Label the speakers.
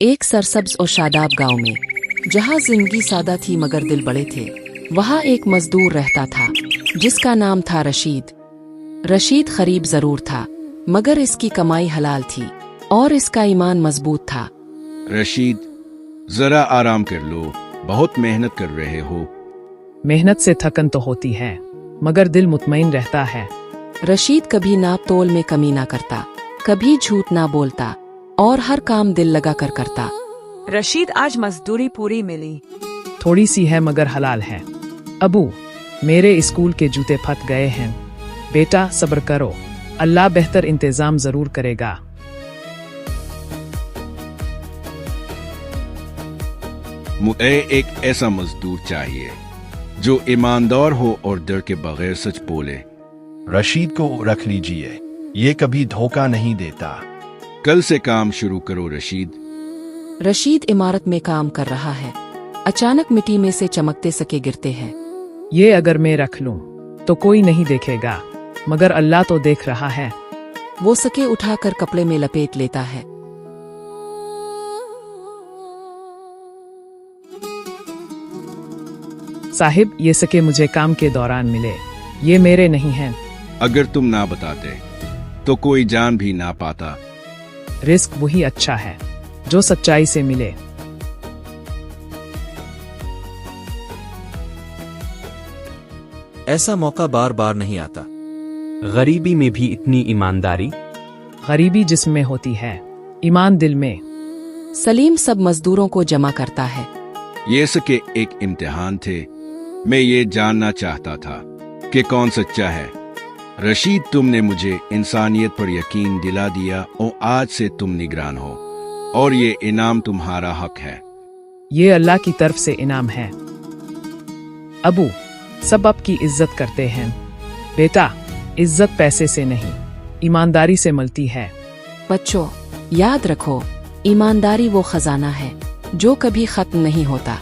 Speaker 1: एक सरसब्ज और शादाब गांव में, जहां जिंदगी सादा थी मगर दिल बड़े थे, वहां एक मजदूर रहता था जिसका नाम था रशीद। रशीद गरीब जरूर था मगर इसकी कमाई हलाल थी और इसका ईमान मजबूत था।
Speaker 2: रशीद, जरा आराम कर लो, बहुत मेहनत कर रहे हो।
Speaker 3: मेहनत से थकन तो होती है मगर दिल मुतमईन रहता है।
Speaker 1: रशीद कभी नाप तोल में कमी ना करता, कभी झूठ ना बोलता और हर काम दिल लगा कर करता।
Speaker 4: रशीद, आज मजदूरी पूरी मिली।
Speaker 3: थोड़ी सी है मगर हलाल है। अबू, मेरे स्कूल के जूते फट गए हैं। बेटा सब्र करो, अल्लाह बेहतर इंतजाम जरूर करेगा।
Speaker 2: मुझे एक ऐसा मजदूर चाहिए जो ईमानदार हो और डर के बगैर सच बोले।
Speaker 5: रशीद को रख लीजिए, ये कभी धोखा नहीं देता।
Speaker 2: कल से काम शुरू करो रशीद।
Speaker 1: रशीद इमारत में काम कर रहा है, अचानक मिट्टी में से चमकते सके गिरते हैं।
Speaker 3: ये अगर मैं रख लूं तो कोई नहीं देखेगा मगर अल्लाह तो देख रहा है।
Speaker 1: वो सके उठाकर कपड़े में लपेट लेता है।
Speaker 3: साहिब, ये सके मुझे काम के दौरान मिले, ये मेरे नहीं हैं।
Speaker 2: अगर तुम ना बताते तो कोई जान भी ना पाता।
Speaker 3: रिस्क वही अच्छा है जो सच्चाई से मिले।
Speaker 6: ऐसा मौका बार बार नहीं आता। गरीबी में भी इतनी ईमानदारी।
Speaker 3: गरीबी जिस्म में होती है, ईमान दिल में।
Speaker 1: सलीम सब मजदूरों को जमा करता है।
Speaker 2: ये सके एक इम्तिहान थे, मैं ये जानना चाहता था कि कौन सच्चा है। रशीद, तुमने मुझे इंसानियत पर यकीन दिला दिया और आज से तुम निगरान हो और ये इनाम तुम्हारा हक है।
Speaker 3: ये अल्लाह की तरफ से इनाम है। अबू, सब आपकी इज्जत करते हैं। बेटा, इज्जत पैसे से नहीं, ईमानदारी से मिलती है।
Speaker 1: बच्चों, याद रखो, ईमानदारी वो खजाना है जो कभी खत्म नहीं होता।